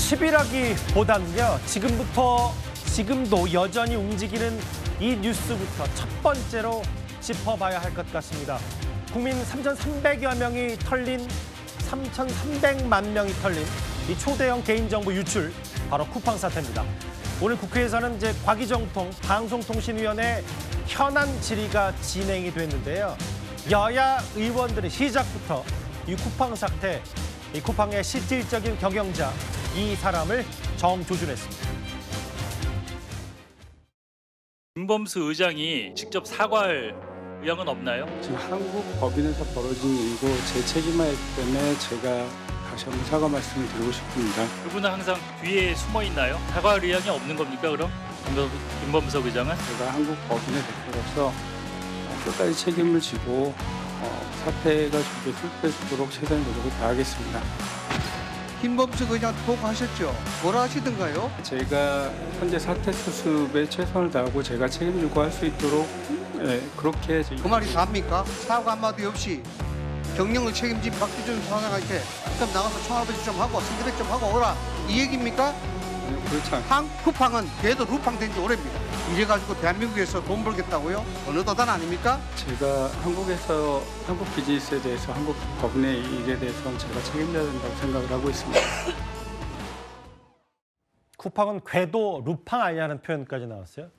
10일하기보다는요. 지금도 여전히 움직이는 이 뉴스부터 첫 번째로 짚어봐야 할 것 같습니다. 국민 3,300여 명이 털린 3,300만 명이 털린 이 초대형 개인정보 유출, 바로 쿠팡 사태입니다. 오늘 국회에서는 이제 과기정통 방송통신위원회 현안 질의가 진행이 됐는데요. 여야 의원들은 시작부터 이 쿠팡 사태, 이 쿠팡의 실질적인 경영자 이 사람을 정조준했습니다. 김범수 의장이 직접 사과할 의향은 없나요? 지금 한국 법인에서 벌어진 일이고 제 책임이기 때문에 제가 다시 한번 사과 말씀을 드리고 싶습니다. 그분은 항상 뒤에 숨어 있나요? 사과할 의향이 없는 겁니까 그럼? 김범석 의장은? 제가 한국 법인의 대표로서 끝까지 책임을 지고 사태가 절대 실패하도록 최선의 노력을 다하겠습니다. 김범석 의장 보고하셨죠? 뭐라 하시던가요? 제가 현재 사태 수습에 최선을 다하고 제가 책임지고 할 수 있도록 그렇게 그 말이 답니까? 사과 한마디 없이 경영을 책임진 박지준 사장한테 그럼 나가서 총알배치 좀 하고 선대백 좀 하고 오라 이 얘기입니까? 그렇지 않습니다. 쿠팡은 걔도 루팡 된 지 오래입니다. 이래가지고 대한민국에서 돈 벌겠다고요? 어느 도단 아닙니까? 제가 한국에서 한국 비즈니스에 대해서 한국 법인의 일에 대해서는 제가 책임져야 된다고 생각을 하고 있습니다. 쿠팡은 궤도 루팡 아니냐는 표현까지 나왔어요.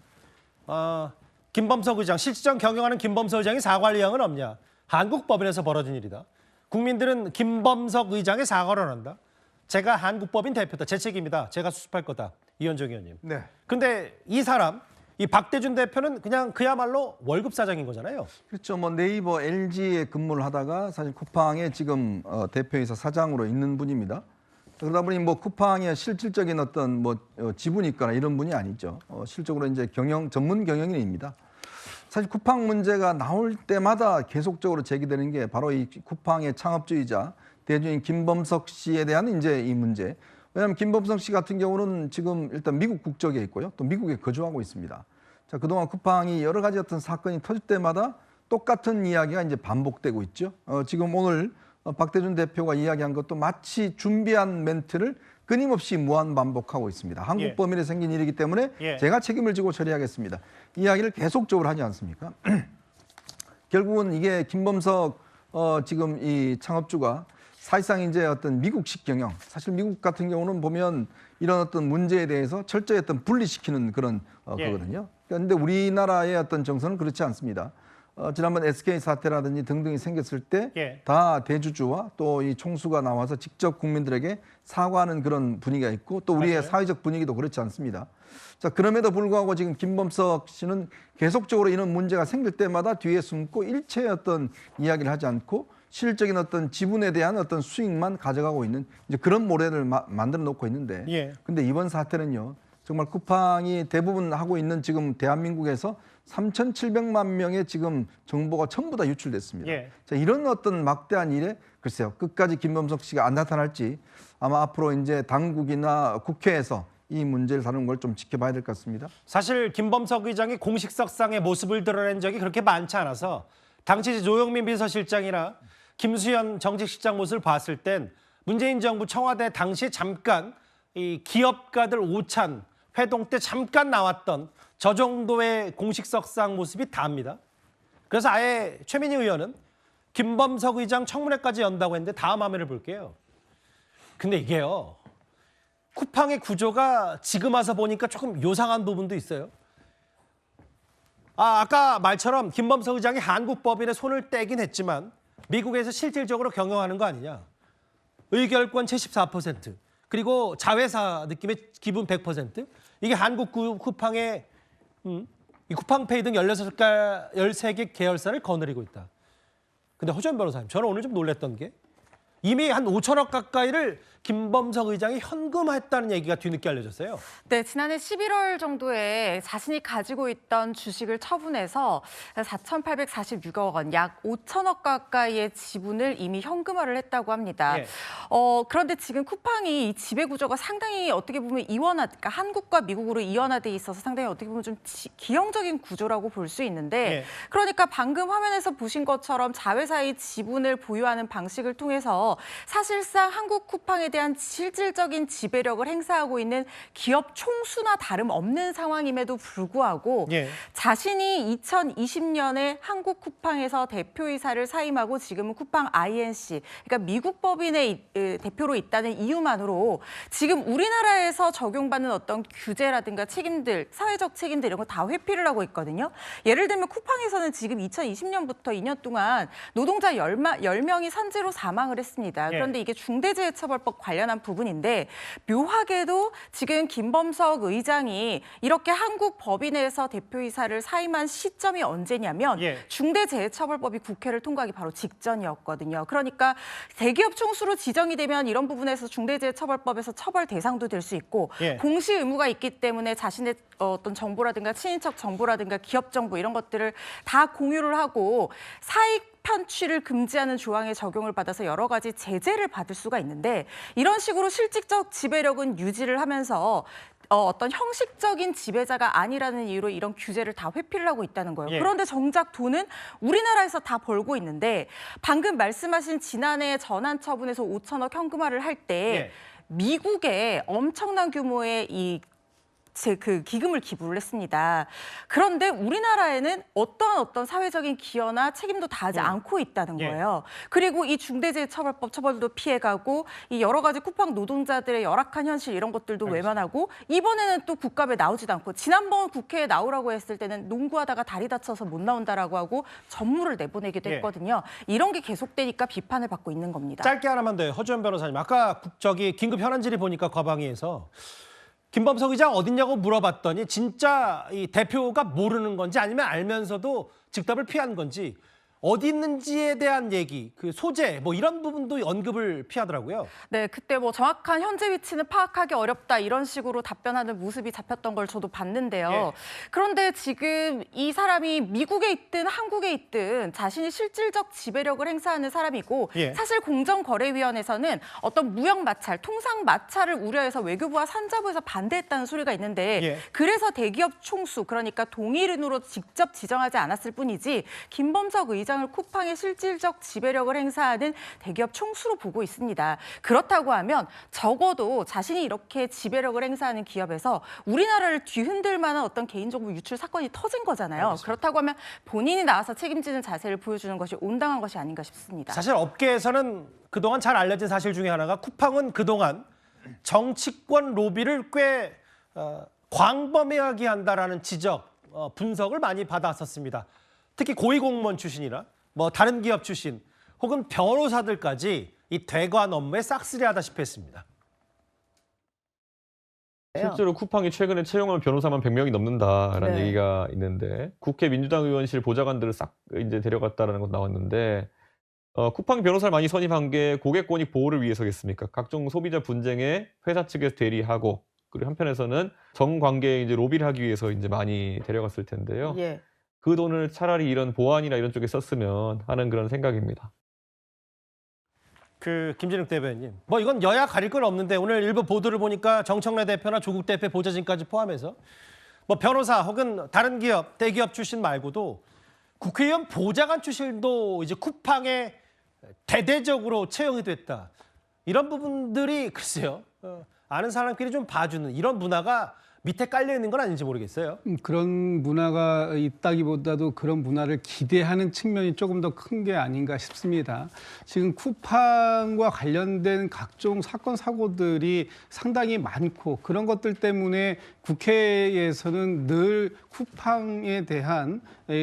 김범석 의장, 실질적 경영하는 김범석 의장이 사과할 의향은 없냐. 한국 법인에서 벌어진 일이다. 국민들은 김범석 의장의 사과를 원한다. 제가 한국 법인 대표다. 제 책임이다. 제가 수습할 거다. 이현정 의원님. 네. 근데 이 사람, 이 박대준 대표는 그냥 그야말로 월급 사장인 거잖아요. 그렇죠. 뭐 네이버, LG에 근무를 하다가 사실 쿠팡의 지금 대표이사 사장으로 있는 분입니다. 그러다 보니 뭐 쿠팡의 실질적인 어떤 뭐 지분이 있거나 이런 분이 아니죠. 실적으로 이제 전문 경영인입니다. 사실 쿠팡 문제가 나올 때마다 계속적으로 제기되는 게 바로 이 쿠팡의 창업주이자 대주인 김범석 씨에 대한 이제 이 문제. 왜냐하면 김범석 씨 같은 경우는 지금 일단 미국 국적에 있고요. 또 미국에 거주하고 있습니다. 자, 그동안 쿠팡이 여러 가지 어떤 사건이 터질 때마다 똑같은 이야기가 이제 반복되고 있죠. 지금 오늘 박대준 대표가 이야기한 것도 마치 준비한 멘트를 끊임없이 무한 반복하고 있습니다. 한국 법인에 생긴 일이기 때문에 제가 책임을 지고 처리하겠습니다. 이야기를 계속적으로 하지 않습니까? 결국은 이게 김범석 지금 이 창업주가 사실상 이제 어떤 미국식 경영, 사실 미국 같은 경우는 보면 이런 어떤 문제에 대해서 철저히 어떤 분리시키는 그런 거거든요. 그런데 우리나라의 어떤 정서는 그렇지 않습니다. 지난번 SK 사태라든지 등등이 생겼을 때 다 대주주와 또 이 총수가 나와서 직접 국민들에게 사과하는 그런 분위기가 있고 또 우리의 사회적 분위기도 그렇지 않습니다. 자, 그럼에도 불구하고 지금 김범석 씨는 계속적으로 이런 문제가 생길 때마다 뒤에 숨고 일체의 어떤 이야기를 하지 않고 실질적인 어떤 지분에 대한 어떤 수익만 가져가고 있는 이제 그런 모델을 만들어 놓고 있는데 근데 이번 사태는요. 정말 쿠팡이 대부분 하고 있는 지금 대한민국에서 3,700만 명의 지금 정보가 전부 다 유출됐습니다. 자, 이런 어떤 막대한 일에 글쎄요. 끝까지 김범석 씨가 안 나타날지 아마 앞으로 이제 당국이나 국회에서 이 문제를 다루는 걸 좀 지켜봐야 될 것 같습니다. 사실 김범석 의장이 공식석상의 모습을 드러낸 적이 그렇게 많지 않아서 당시 조영민 비서실장이나 김수현 정책실장 모습을 봤을 땐 문재인 정부 청와대 당시에 잠깐 이 기업가들 오찬 회동 때 잠깐 나왔던 저 정도의 공식석상 모습이 다입니다. 그래서 아예 최민희 의원은 김범석 의장 청문회까지 연다고 했는데 다음 화면을 볼게요. 근데 이게요. 쿠팡의 구조가 지금 와서 보니까 조금 요상한 부분도 있어요. 아까 말처럼 김범석 의장이 한국 법인에 손을 떼긴 했지만 미국에서 실질적으로 경영하는 거 아니냐. 의결권 74%. 그리고 자회사 느낌의 기분 100%. 이게 한국 쿠팡의 이 쿠팡페이 등 13개 계열사를 거느리고 있다. 근데 허준 변호사님, 저는 오늘 좀 놀랐던 게 이미 한 5천억 가까이를 김범석 의장이 현금화했다는 얘기가 뒤늦게 알려졌어요. 네, 지난해 11월 정도에 자신이 가지고 있던 주식을 처분해서 4,846억 원, 약 5천억 가까이의 지분을 이미 현금화를 했다고 합니다. 그런데 지금 쿠팡이 이 지배 구조가 상당히 어떻게 보면 그러니까 한국과 미국으로 이원화돼 있어서 상당히 어떻게 보면 좀 기형적인 구조라고 볼 수 있는데 그러니까 방금 화면에서 보신 것처럼 자회사의 지분을 보유하는 방식을 통해서 하면서 사실상 한국 쿠팡에 대한 실질적인 지배력을 행사하고 있는 기업 총수나 다름없는 상황임에도 불구하고 예. 자신이 2020년에 한국 쿠팡에서 대표이사를 사임하고 지금은 쿠팡 INC, 그러니까 미국 법인의 대표로 있다는 이유만으로 지금 우리나라에서 적용받는 어떤 규제라든가 책임들, 사회적 책임들 이런 거 다 회피를 하고 있거든요. 예를 들면 쿠팡에서는 지금 2020년부터 2년 동안 노동자 10명이 산재로 사망을 했습니다. 그런데 이게 중대재해처벌법 관련한 부분인데 묘하게도 지금 김범석 의장이 이렇게 한국 법인에서 대표이사를 사임한 시점이 언제냐면 중대재해처벌법이 국회를 통과하기 바로 직전이었거든요. 그러니까 대기업 총수로 지정이 되면 이런 부분에서 중대재해처벌법에서 처벌 대상도 될 수 있고 공시 의무가 있기 때문에 자신의 어떤 정보라든가 친인척 정보라든가 기업 정보 이런 것들을 다 공유를 하고 사익 편취를 금지하는 조항의 적용을 받아서 여러 가지 제재를 받을 수가 있는데 이런 식으로 실질적 지배력은 유지를 하면서 어떤 형식적인 지배자가 아니라는 이유로 이런 규제를 다 회피를 하고 있다는 거예요. 그런데 정작 돈은 우리나라에서 다 벌고 있는데 방금 말씀하신 지난해 전환 처분에서 5천억 현금화를 할 때 미국에 엄청난 규모의 그 기금을 기부를 했습니다. 그런데 우리나라에는 어떤 사회적인 기여나 책임도 다하지 않고 있다는 거예요. 그리고 이 중대재해처벌법 처벌도 피해가고 이 여러 가지 쿠팡 노동자들의 열악한 현실 이런 것들도 외면하고 이번에는 또 국감에 나오지도 않고 지난번 국회에 나오라고 했을 때는 농구하다가 다리 다쳐서 못 나온다라고 하고 전무를 내보내기도 했거든요. 이런 게 계속되니까 비판을 받고 있는 겁니다. 짧게 하나만 더요. 허주연 변호사님. 아까 긴급 현안 질의 보니까 과방위에서 김범석 의장 어딨냐고 물어봤더니 진짜 이 대표가 모르는 건지 아니면 알면서도 즉답을 피한 건지 어디 있는지에 대한 얘기, 그 소재 뭐 이런 부분도 언급을 피하더라고요. 네, 그때 뭐 정확한 현재 위치는 파악하기 어렵다 이런 식으로 답변하는 모습이 잡혔던 걸 저도 봤는데요. 그런데 지금 이 사람이 미국에 있든 한국에 있든 자신이 실질적 지배력을 행사하는 사람이고 사실 공정거래위원회에서는 어떤 무역 마찰, 통상 마찰을 우려해서 외교부와 산자부에서 반대했다는 소리가 있는데 그래서 대기업 총수, 그러니까 동일인으로 직접 지정하지 않았을 뿐이지 김범석 의장을 쿠팡의 실질적 지배력을 행사하는 대기업 총수로 보고 있습니다. 그렇다고 하면 적어도 자신이 이렇게 지배력을 행사하는 기업에서 우리나라를 뒤흔들 만한 어떤 개인정보 유출 사건이 터진 거잖아요. 알겠습니다. 그렇다고 하면 본인이 나와서 책임지는 자세를 보여주는 것이 온당한 것이 아닌가 싶습니다. 사실 업계에서는 그동안 잘 알려진 사실 중에 하나가 쿠팡은 그동안 정치권 로비를 꽤 광범위하게 한다라는 지적, 분석을 많이 받았었습니다. 특히 고위공무원 출신이나 뭐 다른 기업 출신 혹은 변호사들까지 이 대관 업무에 싹쓸이하다시피 했습니다. 실제로 쿠팡이 최근에 채용한 변호사만 100명이 넘는다라는 얘기가 있는데 국회 민주당 의원실 보좌관들을 싹 이제 데려갔다라는 것 나왔는데 쿠팡 변호사를 많이 선임한 게 고객 권익 보호를 위해서겠습니까? 각종 소비자 분쟁에 회사 측에서 대리하고 그리고 한편에서는 정관계에 이제 로비를 하기 위해서 이제 많이 데려갔을 텐데요. 그 돈을 차라리 이런 보안이나 이런 쪽에 썼으면 하는 그런 생각입니다. 김진욱 대변인, 뭐 이건 여야 가릴 건 없는데 오늘 일부 보도를 보니까 정청래 대표나 조국 대표 보좌진까지 포함해서 뭐 변호사 혹은 다른 기업, 대기업 출신 말고도 국회의원 보좌관 출신도 이제 쿠팡에 대대적으로 채용이 됐다. 이런 부분들이 글쎄요. 아는 사람끼리 좀 봐주는 이런 문화가 밑에 깔려 있는 건 아닌지 모르겠어요. 그런 문화가 있다기보다도 그런 문화를 기대하는 측면이 조금 더 큰 게 아닌가 싶습니다. 지금 쿠팡과 관련된 각종 사건 사고들이 상당히 많고 그런 것들 때문에 국회에서는 늘 쿠팡에 대한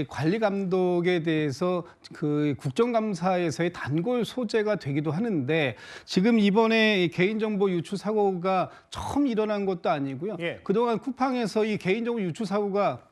관리 감독에 대해서 그 국정감사에서의 단골 소재가 되기도 하는데 지금 이번에 개인정보 유출 사고가 처음 일어난 것도 아니고요. 그동안 쿠팡에서 이 개인정보 유출 사고가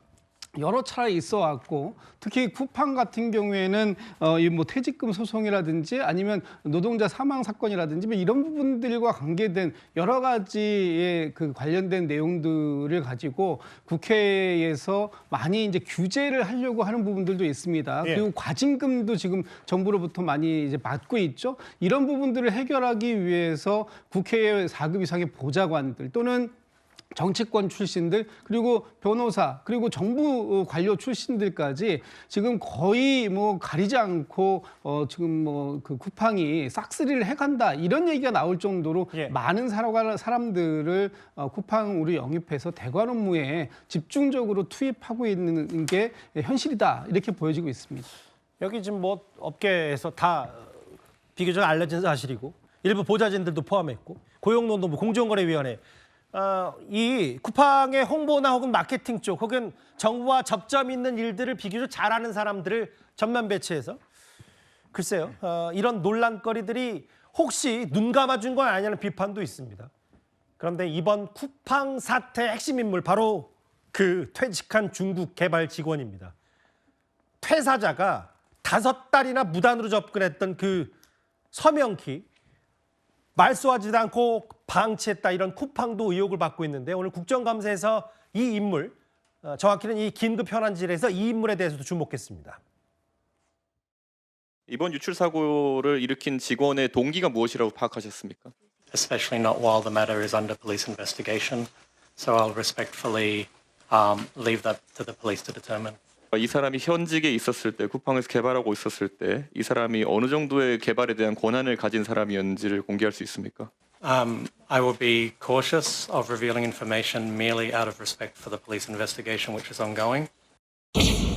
여러 차례 있어 왔고 특히 쿠팡 같은 경우에는 이 뭐 퇴직금 소송이라든지 아니면 노동자 사망 사건이라든지 뭐 이런 부분들과 관계된 여러 가지의 그 관련된 내용들을 가지고 국회에서 많이 이제 규제를 하려고 하는 부분들도 있습니다. 그리고 과징금도 지금 정부로부터 많이 이제 받고 있죠. 이런 부분들을 해결하기 위해서 국회의 4급 이상의 보좌관들 또는 정치권 출신들 그리고 변호사 그리고 정부 관료 출신들까지 지금 거의 뭐 가리지 않고 지금 뭐 그 쿠팡이 싹쓸이를 해간다 이런 얘기가 나올 정도로 예. 많은 사람들을 쿠팡으로 영입해서 대관 업무에 집중적으로 투입하고 있는 게 현실이다 이렇게 보여지고 있습니다. 여기 지금 뭐 업계에서 다 비교적 알려진 사실이고 일부 보좌진들도 포함했고 고용노동부 공정거래위원회 이 쿠팡의 홍보나 혹은 마케팅 쪽 혹은 정부와 접점 있는 일들을 비교적 잘하는 사람들을 전면 배치해서 글쎄요 이런 논란거리들이 혹시 눈 감아준 건 아니냐는 비판도 있습니다. 그런데 이번 쿠팡 사태 핵심 인물 바로 그 퇴직한 중국 개발 직원입니다. 퇴사자가 5달이나 무단으로 접근했던 그 서명키 말소하지도 않고 방치했다 이런 쿠팡도 의혹을 받고 있는데 오늘 국정감사에서 이 인물 정확히는 이 긴급 현안질에서 이 인물에 대해서도 주목했습니다. 이번 유출 사고를 일으킨 직원의 동기가 무엇이라고 파악하셨습니까? Especially not while the matter is under police investigation. So I'll respectfully leave that to the police to determine. 이 사람이 현직에 있었을 때, 쿠팡에서 개발하고 있었을 때 이 사람이 어느 정도의 개발에 대한 권한을 가진 사람이었는지를 공개할 수 있습니까? I will be cautious of revealing information merely out of respect for the police investigation which is ongoing.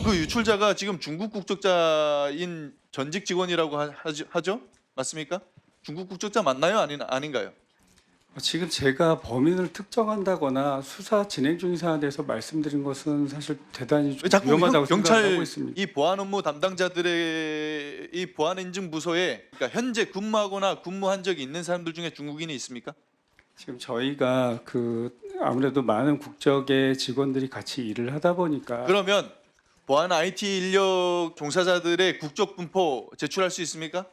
그 유출자가 지금 중국 국적자인 전직 직원이라고 하죠? 맞습니까? 중국 국적자 맞나요? 아닌가요? 지금 제가 범인을 특정한다거나 수사 진행 중인 사안에 대해서 말씀드린 것은 사실 대단히 좀 자꾸 위험하다고 경찰 생각하고 있습니다. 이 보안 업무 담당자들의 이 보안 인증 부서에 그러니까 현재 근무하거나 근무한 적이 있는 사람들 중에 중국인이 있습니까? 지금 저희가 아무래도 많은 국적의 직원들이 같이 일을 하다 보니까 그러면 보안 IT 인력 종사자들의 국적 분포 제출할 수 있습니까?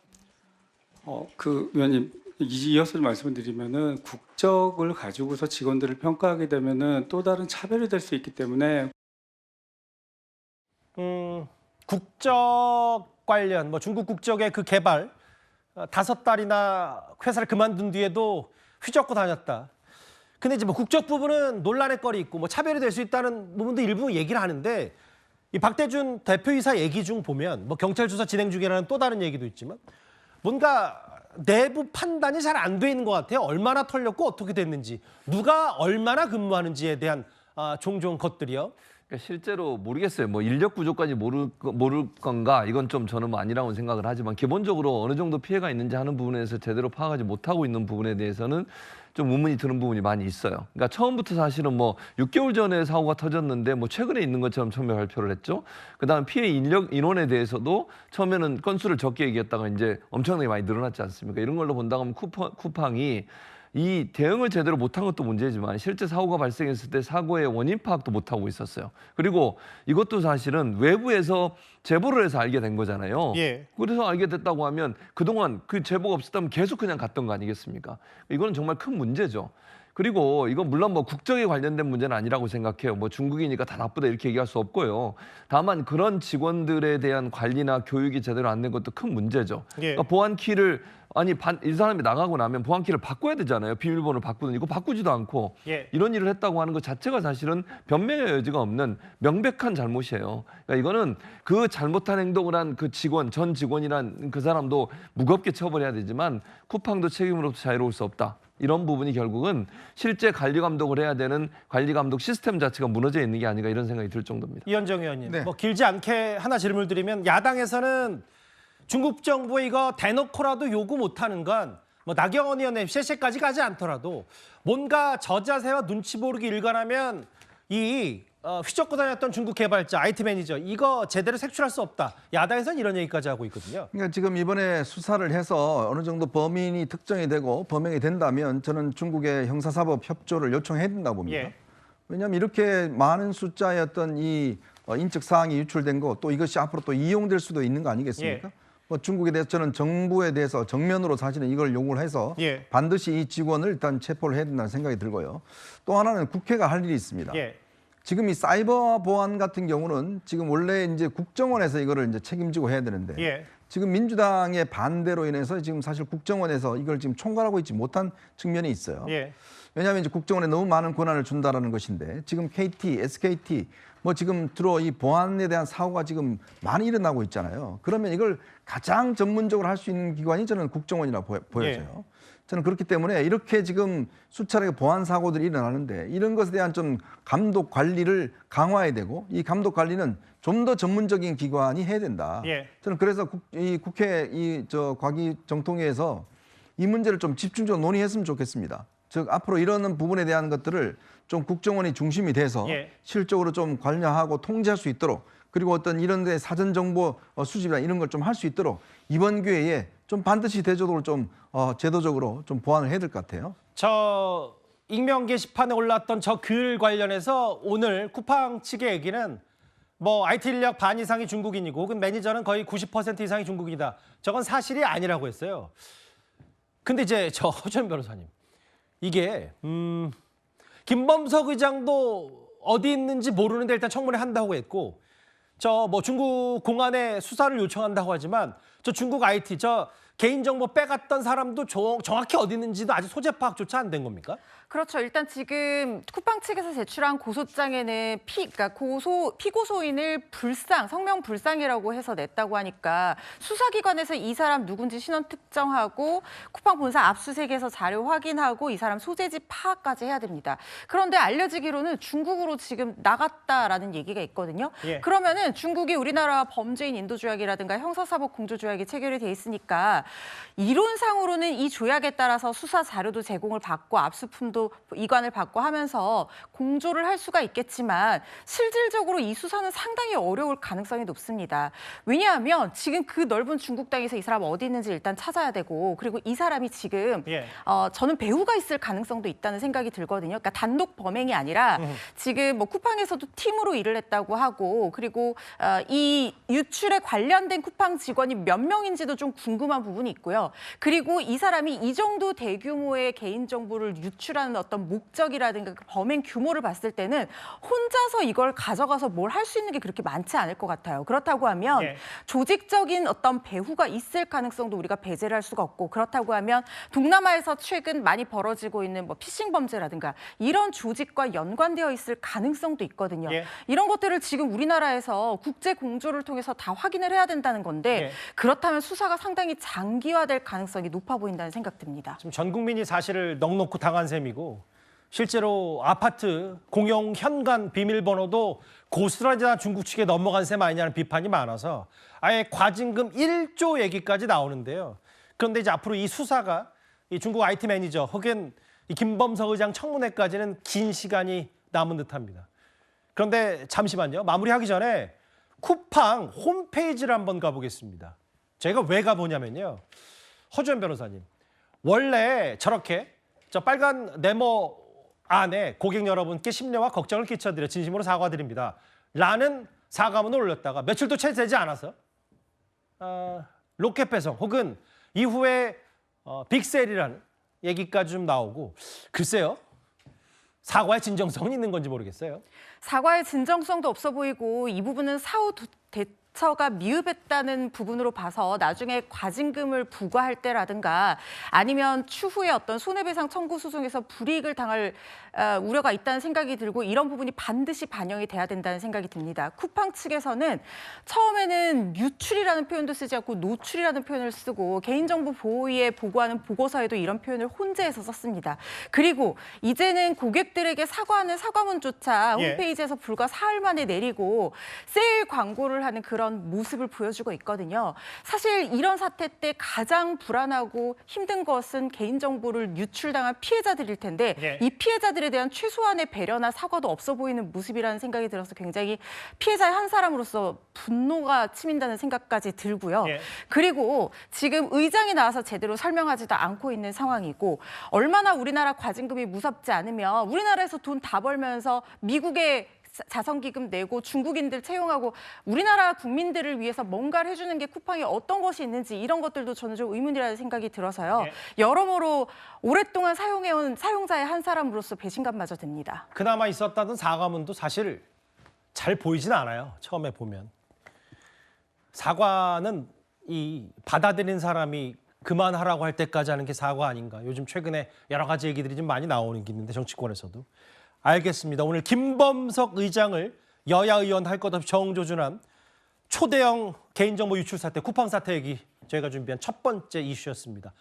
위원님 이어서 말씀을 드리면은 국적을 가지고서 직원들을 평가하게 되면은 또 다른 차별이 될 수 있기 때문에 국적 관련 뭐 중국 국적의 그 개발 5달이나 회사를 그만둔 뒤에도 휘젓고 다녔다. 근데 이제 뭐 국적 부분은 논란의 거리 있고 뭐 차별이 될 수 있다는 부분도 일부 얘기를 하는데 이 박대준 대표이사 얘기 중 보면 뭐 경찰 조사 진행 중이라는 또 다른 얘기도 있지만 뭔가 내부 판단이 잘 안 돼 있는 것 같아요. 얼마나 털렸고 어떻게 됐는지, 누가 얼마나 근무하는지에 대한 종종 것들이요. 그러니까 실제로 모르겠어요. 뭐 인력 구조까지 모를 건가 이건 좀 저는 뭐 아니라고 생각을 하지만 기본적으로 어느 정도 피해가 있는지 하는 부분에서 제대로 파악하지 못하고 있는 부분에 대해서는 좀 의문이 드는 부분이 많이 있어요. 그러니까 처음부터 사실은 뭐 6개월 전에 사고가 터졌는데 뭐 최근에 있는 것처럼 처음에 발표를 했죠. 그다음 피해 인원에 대해서도 처음에는 건수를 적게 얘기했다가 이제 엄청나게 많이 늘어났지 않습니까? 이런 걸로 본다면 쿠팡이 이 대응을 제대로 못한 것도 문제지만 실제 사고가 발생했을 때 사고의 원인 파악도 못하고 있었어요. 그리고 이것도 사실은 외부에서 제보를 해서 알게 된 거잖아요. 예. 그래서 알게 됐다고 하면 그동안 그 제보가 없었다면 계속 그냥 갔던 거 아니겠습니까? 이거는 정말 큰 문제죠. 그리고 이건 물론 뭐 국적에 관련된 문제는 아니라고 생각해요. 뭐 중국이니까 다 나쁘다 이렇게 얘기할 수 없고요. 다만 그런 직원들에 대한 관리나 교육이 제대로 안 된 것도 큰 문제죠. 예. 그러니까 보안키를 이 사람이 나가고 나면 보안키를 바꿔야 되잖아요. 비밀번호를 바꾸든 이거 바꾸지도 않고 예. 이런 일을 했다고 하는 것 자체가 사실은 변명의 여지가 없는 명백한 잘못이에요. 그러니까 이거는 그 잘못한 행동을 한 그 전 직원이란 그 사람도 무겁게 처벌해야 되지만 쿠팡도 책임으로부터 자유로울 수 없다. 이런 부분이 결국은 실제 관리 감독을 해야 되는 관리 감독 시스템 자체가 무너져 있는 게 아닌가 이런 생각이 들 정도입니다. 이현정 의원님, 네. 뭐 길지 않게 하나 질문을 드리면 야당에서는 중국 정부에 이거 대놓고라도 요구 못하는 건 뭐 나경원 의원의 셰셰까지 가지 않더라도 뭔가 저자세와 눈치 보르기 일관하면 이 휘젓고 다녔던 중국 개발자, IT 매니저 이거 제대로 색출할 수 없다. 야당에서는 이런 얘기까지 하고 있거든요. 그러니까 지금 이번에 수사를 해서 어느 정도 범인이 특정이 되고 범행이 된다면 저는 중국의 형사사법 협조를 요청해야 된다고 봅니다. 예. 왜냐하면 이렇게 많은 숫자의 어떤 이 인적 사항이 유출된 거 또 이것이 앞으로 또 이용될 수도 있는 거 아니겠습니까? 예. 뭐 중국에 대해서 저는 정부에 대해서 정면으로 사실은 이걸 요구를 해서 예. 반드시 이 직원을 일단 체포를 해야 된다는 생각이 들고요. 또 하나는 국회가 할 일이 있습니다. 예. 지금 이 사이버 보안 같은 경우는 지금 원래 이제 국정원에서 이거를 이제 책임지고 해야 되는데 예. 지금 민주당의 반대로 인해서 지금 사실 국정원에서 이걸 지금 총괄하고 있지 못한 측면이 있어요. 예. 왜냐하면 이제 국정원에 너무 많은 권한을 준다라는 것인데 지금 KT, SKT 뭐 지금 들어 이 보안에 대한 사고가 지금 많이 일어나고 있잖아요. 그러면 이걸 가장 전문적으로 할 수 있는 기관이 저는 국정원이라 보여져요. 저는 그렇기 때문에 이렇게 지금 수차례 보안 사고들이 일어나는데 이런 것에 대한 좀 감독 관리를 강화해야 되고 이 감독 관리는 좀 더 전문적인 기관이 해야 된다. 예. 저는 그래서 이 국회 과기정통위에서 이 문제를 좀 집중적으로 논의했으면 좋겠습니다. 즉 앞으로 이러는 부분에 대한 것들을 좀 국정원이 중심이 돼서 실적으로 좀 관여하고 통제할 수 있도록 그리고 어떤 이런 데 사전 정보 수집이나 이런 걸 좀 할 수 있도록 이번 기회에 좀 반드시 대조적으로 좀 제도적으로 좀 보완을 해야 될 것 같아요. 저 익명 게시판에 올랐던 저 글 관련해서 오늘 쿠팡 측의 얘기는 뭐 IT 인력 반 이상이 중국인이고 혹은 매니저는 거의 90% 이상이 중국인이다. 저건 사실이 아니라고 했어요. 근데 이제 저 허준 변호사님, 이게 김범석 의장도 어디 있는지 모르는데 일단 청문회 한다고 했고 저 뭐 중국 공안에 수사를 요청한다고 하지만 저 중국 IT 저 개인정보 빼갔던 사람도 정확히 어디 있는지도 아직 소재 파악조차 안 된 겁니까? 그렇죠. 일단 지금 쿠팡 측에서 제출한 고소장에는 피고소인을 성명 불상이라고 해서 냈다고 하니까 수사기관에서 이 사람 누군지 신원 특정하고 쿠팡 본사 압수수색에서 자료 확인하고 이 사람 소재지 파악까지 해야 됩니다. 그런데 알려지기로는 중국으로 지금 나갔다라는 얘기가 있거든요. 그러면은 중국이 우리나라 범죄인 인도조약이라든가 형사사법 공조조약이 체결이 돼 있으니까 이론상으로는 이 조약에 따라서 수사 자료도 제공을 받고 압수품도 이관을 받고 하면서 공조를 할 수가 있겠지만 실질적으로 이 수사는 상당히 어려울 가능성이 높습니다. 왜냐하면 지금 그 넓은 중국 땅에서 이 사람 어디 있는지 일단 찾아야 되고 그리고 이 사람이 지금 저는 배후가 있을 가능성도 있다는 생각이 들거든요. 그러니까 단독 범행이 아니라 지금 뭐 쿠팡에서도 팀으로 일을 했다고 하고 그리고 이 유출에 관련된 쿠팡 직원이 몇 명인지도 좀 궁금한 부분이 있고요. 그리고 이 사람이 이 정도 대규모의 개인정보를 유출하는 어떤 목적이라든가 그 범행 규모를 봤을 때는 혼자서 이걸 가져가서 뭘 할 수 있는 게 그렇게 많지 않을 것 같아요. 그렇다고 하면 조직적인 어떤 배후가 있을 가능성도 우리가 배제를 할 수가 없고 그렇다고 하면 동남아에서 최근 많이 벌어지고 있는 뭐 피싱 범죄라든가 이런 조직과 연관되어 있을 가능성도 있거든요. 이런 것들을 지금 우리나라에서 국제 공조를 통해서 다 확인을 해야 된다는 건데 그렇다면 수사가 상당히 장기화될 가능성이 높아 보인다는 생각 듭니다. 지금 전 국민이 사실을 넉넉히 당한 셈이고 실제로 아파트 공용 현관 비밀번호도 고스란히 다 중국 측에 넘어간 셈 아니냐는 비판이 많아서 아예 과징금 1조 얘기까지 나오는데요. 그런데 이제 앞으로 이 수사가 이 중국 IT 매니저 혹은 이 김범석 의장 청문회까지는 긴 시간이 남은 듯합니다. 그런데 잠시만요. 마무리하기 전에 쿠팡 홈페이지를 한번 가보겠습니다. 제가 왜 가보냐면요. 허주현 변호사님, 원래 저렇게 저 빨간 네모 안에 고객 여러분께 심려와 걱정을 끼쳐드려 진심으로 사과드립니다. 라는 사과문을 올렸다가 며칠도 채 되지 않아서 로켓 배송 혹은 이후에 빅셀이라는 얘기까지 좀 나오고 글쎄요. 사과의 진정성은 있는 건지 모르겠어요. 사과의 진정성도 없어 보이고 이 부분은 사후 대처가 미흡했다는 부분으로 봐서 나중에 과징금을 부과할 때라든가 아니면 추후에 어떤 손해배상 청구 소송에서 불이익을 당할 우려가 있다는 생각이 들고 이런 부분이 반드시 반영이 돼야 된다는 생각이 듭니다. 쿠팡 측에서는 처음에는 유출이라는 표현도 쓰지 않고 노출이라는 표현을 쓰고 개인정보 보호위에 보고하는 보고서에도 이런 표현을 혼재해서 썼습니다. 그리고 이제는 고객들에게 사과하는 사과문조차 홈페이지에서 불과 사흘 만에 내리고 세일 광고를 하는 그런 모습을 보여주고 있거든요. 사실 이런 사태 때 가장 불안하고 힘든 것은 개인정보를 유출당한 피해자들일 텐데 이 피해자들에 대한 최소한의 배려나 사과도 없어 보이는 모습이라는 생각이 들어서 굉장히 피해자의 한 사람으로서 분노가 치민다는 생각까지 들고요. 그리고 지금 의장이 나와서 제대로 설명하지도 않고 있는 상황이고 얼마나 우리나라 과징금이 무섭지 않으면 우리나라에서 돈 다 벌면서 미국에 자선기금 내고 중국인들 채용하고 우리나라 국민들을 위해서 뭔가를 해주는 게 쿠팡이 어떤 것이 있는지 이런 것들도 저는 좀 의문이라는 생각이 들어서요. 여러모로 오랫동안 사용해온 사용자의 한 사람으로서 배신감마저 듭니다. 그나마 있었다던 사과문도 사실 잘 보이진 않아요. 처음에 보면. 사과는 이 받아들인 사람이 그만하라고 할 때까지 하는 게 사과 아닌가. 요즘 최근에 여러 가지 얘기들이 좀 많이 나오는 게 있는데 정치권에서도. 알겠습니다. 오늘 김범석 의장을 여야 의원 할 것 없이 정조준한 초대형 개인정보 유출 사태, 쿠팡 사태 얘기 저희가 준비한 첫 번째 이슈였습니다.